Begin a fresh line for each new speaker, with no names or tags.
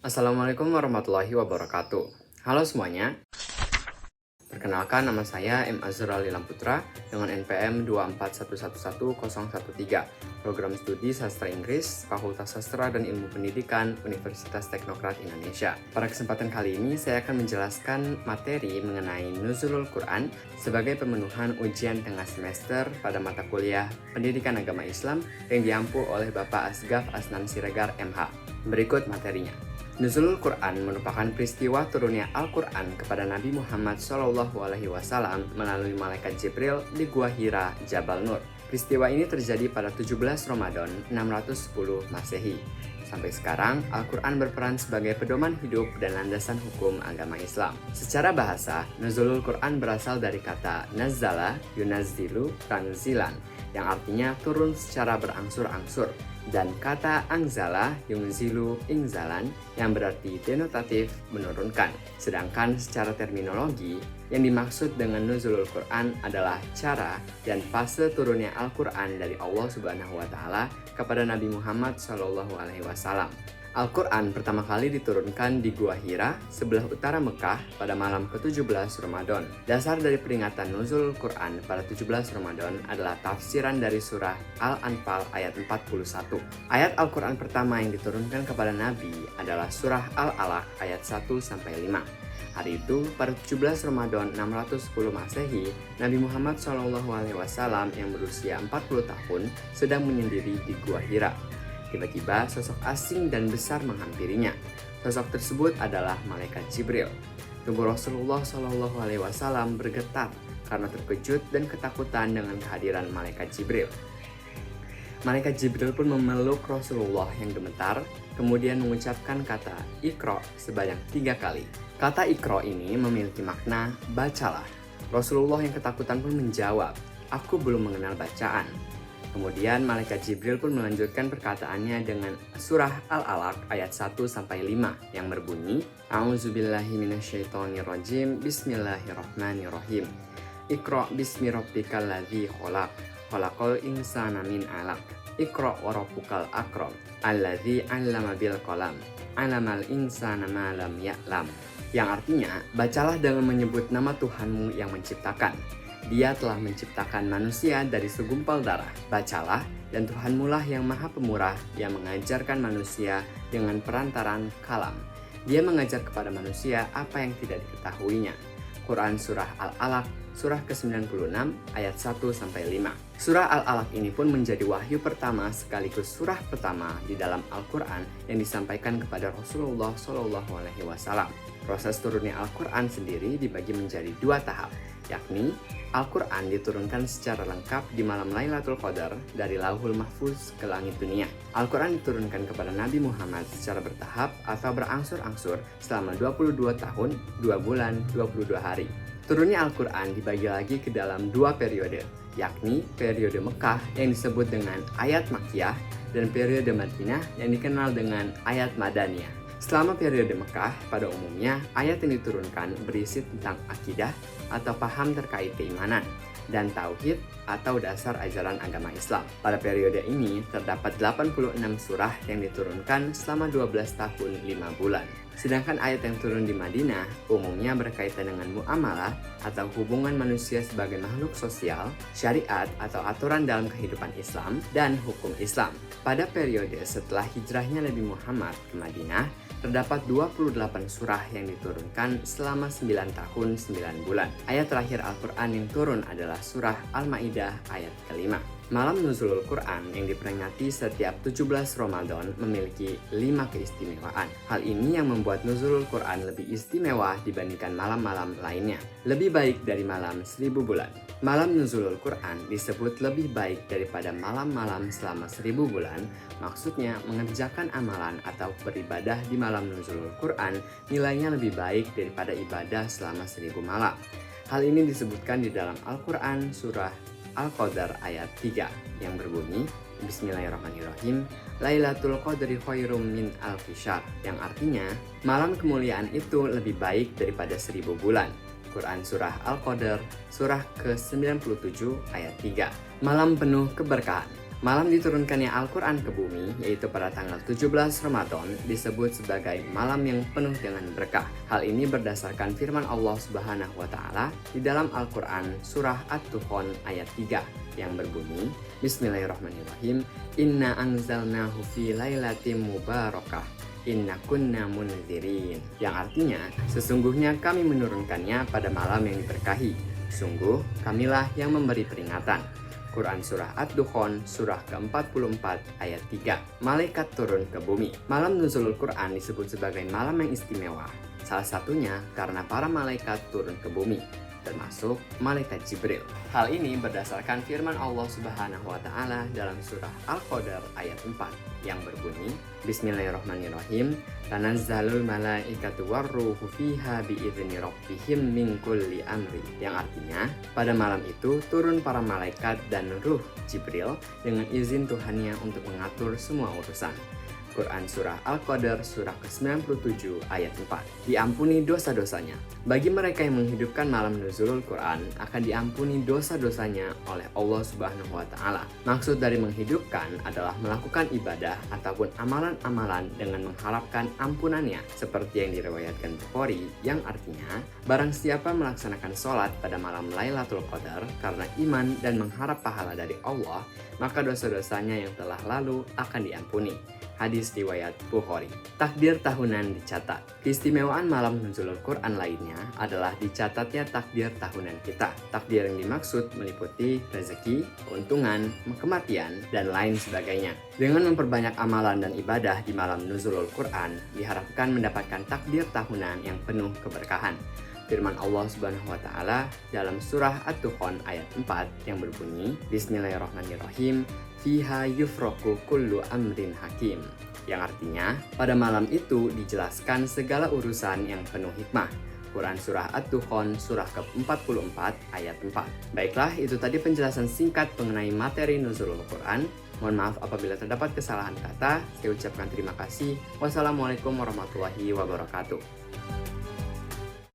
Assalamualaikum warahmatullahi wabarakatuh. Halo semuanya, perkenalkan nama saya M. Azrul Putra dengan NPM 241111013, Program Studi Sastra Inggris, Fakultas Sastra dan Ilmu Pendidikan, Universitas Teknokrat Indonesia. Pada kesempatan kali ini saya akan menjelaskan materi mengenai Nuzulul Quran sebagai pemenuhan ujian tengah semester pada mata kuliah Pendidikan Agama Islam yang diampu oleh Bapak Asgaf Asnan Siregar MH. Berikut materinya. Nuzulul Quran merupakan peristiwa turunnya Al-Quran kepada Nabi Muhammad SAW melalui malaikat Jibril di Gua Hira, Jabal Nur. Peristiwa ini terjadi pada 17 Ramadan 610 Masehi. Sampai sekarang, Al-Quran berperan sebagai pedoman hidup dan landasan hukum agama Islam. Secara bahasa, Nuzulul Quran berasal dari kata Nazzala yunazzilu tanzilan, yang artinya turun secara berangsur-angsur, dan kata angzala yunzilu ingzalan yang berarti denotatif menurunkan. Sedangkan secara terminologi, yang dimaksud dengan Nuzulul Quran adalah cara dan fase turunnya Al-Quran dari Allah Subhanahu wa Ta'ala kepada Nabi Muhammad SAW. Al-Quran pertama kali diturunkan di Gua Hira, sebelah utara Mekah pada malam ke-17 Ramadan. Dasar dari peringatan Nuzulul Quran pada 17 Ramadan adalah tafsiran dari surah Al-Anfal ayat 41. Ayat Al-Quran pertama yang diturunkan kepada Nabi adalah surah Al-Alaq ayat 1-5. Hari itu, pada 17 Ramadan 610 Masehi, Nabi Muhammad SAW yang berusia 40 tahun sedang menyendiri di Gua Hira. Tiba-tiba sosok asing dan besar menghampirinya. Sosok tersebut adalah malaikat Jibril. Tubuh Rasulullah SAW bergetar karena terkejut dan ketakutan dengan kehadiran malaikat Jibril. Malaikat Jibril pun memeluk Rasulullah yang gemetar, kemudian mengucapkan kata Iqra sebanyak 3 kali. Kata Iqra ini memiliki makna bacalah. Rasulullah yang ketakutan pun menjawab, aku belum mengenal bacaan. Kemudian malaikat Jibril pun melanjutkan perkataannya dengan surah Al-Alaq ayat 1-5 yang berbunyi A'udzubillahi minasyaitonirrajim Bismillahirrahmanirrahim. Iqra bismi rabbikal ladzi khalaq, khalaqal insana min 'alaq. Iqra wa rabbukal akram, alladzi 'allama bil qalam, 'allamal insana ma lam ya'lam. Yang artinya, bacalah dengan menyebut nama Tuhanmu yang menciptakan. Dia telah menciptakan manusia dari segumpal darah. Bacalah, dan Tuhanmulah yang maha pemurah yang mengajarkan manusia dengan perantaran kalam. Dia mengajar kepada manusia apa yang tidak diketahuinya. Quran Surah Al-Alaq, surah ke-96, ayat 1-5. Surah Al-Alaq ini pun menjadi wahyu pertama sekaligus surah pertama di dalam Al-Quran yang disampaikan kepada Rasulullah SAW. Proses turunnya Al-Quran sendiri dibagi menjadi 2 tahap, yakni Al-Quran diturunkan secara lengkap di malam Lailatul Qadar dari Lauhul Mahfuz ke langit dunia. Al-Quran diturunkan kepada Nabi Muhammad secara bertahap atau berangsur-angsur selama 22 tahun, 2 bulan, 22 hari. Turunnya Al-Quran dibagi lagi ke dalam 2 periode, yakni periode Mekah yang disebut dengan ayat Makkiyah dan periode Madinah yang dikenal dengan ayat Madaniyah. Selama periode Mekah, pada umumnya ayat yang diturunkan berisi tentang akidah atau paham terkait keimanan dan tauhid atau dasar ajaran agama Islam. Pada periode ini terdapat 86 surah yang diturunkan selama 12 tahun 5 bulan. Sedangkan ayat yang turun di Madinah umumnya berkaitan dengan muamalah atau hubungan manusia sebagai makhluk sosial, syariat atau aturan dalam kehidupan Islam, dan hukum Islam. Pada periode setelah hijrahnya Nabi Muhammad ke Madinah, terdapat 28 surah yang diturunkan selama 9 tahun 9 bulan. Ayat terakhir Al-Quran yang turun adalah surah Al-Ma'idah ayat ke-5. Malam Nuzulul Quran yang diperingati setiap 17 Ramadan memiliki 5 keistimewaan. Hal ini yang membuat Nuzulul Quran lebih istimewa dibandingkan malam-malam lainnya. Lebih baik dari malam 1000 bulan. Malam Nuzulul Quran disebut lebih baik daripada malam-malam selama 1000 bulan. Maksudnya mengerjakan amalan atau beribadah di malam Nuzulul Quran nilainya lebih baik daripada ibadah selama 1000 malam. Hal ini disebutkan di dalam Al-Quran surah Al-Qadar ayat 3 yang berbunyi Bismillahirrahmanirrahim Lailatul Qadri khairum min alfi syahr, yang artinya malam kemuliaan itu lebih baik daripada 1000 bulan. Quran Surah Al-Qadar surah ke-97 ayat 3. Malam penuh keberkahan. Malam diturunkannya Al-Quran ke bumi, yaitu pada tanggal 17 Ramadan, disebut sebagai malam yang penuh dengan berkah. Hal ini berdasarkan firman Allah Subhanahu wa Ta'ala di dalam Al-Quran Surah At-Dukhan ayat 3 yang berbunyi, Bismillahirrahmanirrahim, Inna anzalnahu fi lailatin mubarakah, Inna kunna munzirin. Yang artinya, sesungguhnya kami menurunkannya pada malam yang diberkahi. Sungguh, kamilah yang memberi peringatan. Quran Surah Ad-Dukhan, surah ke-44 ayat 3. Malaikat turun ke bumi. Malam nuzulul Quran disebut sebagai malam yang istimewa. Salah satunya karena para malaikat turun ke bumi, termasuk malaikat Jibril. Hal ini berdasarkan firman Allah Subhanahu wa Ta'ala dalam surah Al-Qadar ayat 4 yang berbunyi, Bismillahirrahmanirrahim, Tanazzalul malaikatu warruhu fiha biizni rabbihim min kulli amri. Yang artinya, pada malam itu turun para malaikat dan ruh Jibril dengan izin Tuhannya untuk mengatur semua urusan. Quran Surah Al-Qadar surah ke-97 ayat 4. Diampuni dosa-dosanya. Bagi mereka yang menghidupkan malam nuzulul Quran akan diampuni dosa-dosanya oleh Allah Subhanahu wa Ta'ala. Maksud dari menghidupkan adalah melakukan ibadah ataupun amalan-amalan dengan mengharapkan ampunannya, seperti yang diriwayatkan Bukhari, yang artinya barang siapa melaksanakan sholat pada malam Lailatul Qadar karena iman dan mengharap pahala dari Allah, maka dosa-dosanya yang telah lalu akan diampuni. Hadis riwayat Bukhari. Takdir tahunan dicatat. Keistimewaan malam nuzulul Quran lainnya adalah dicatatnya takdir tahunan kita. Takdir yang dimaksud meliputi rezeki, keuntungan, kematian, dan lain sebagainya. Dengan memperbanyak amalan dan ibadah di malam nuzulul Quran, diharapkan mendapatkan takdir tahunan yang penuh keberkahan. Firman Allah Subhanahu wa Ta'ala dalam surah At-Dukhan ayat 4 yang berbunyi, Bismillahirrahmanirrahim, Fiha yufraku kullu amrin hakim. Yang artinya, pada malam itu dijelaskan segala urusan yang penuh hikmah. Quran Surah At-Dukhan surah ke-44 ayat 4. Baiklah, itu tadi penjelasan singkat mengenai materi nuzulul Quran. Mohon maaf apabila terdapat kesalahan kata. Saya ucapkan terima kasih. Wassalamualaikum warahmatullahi wabarakatuh.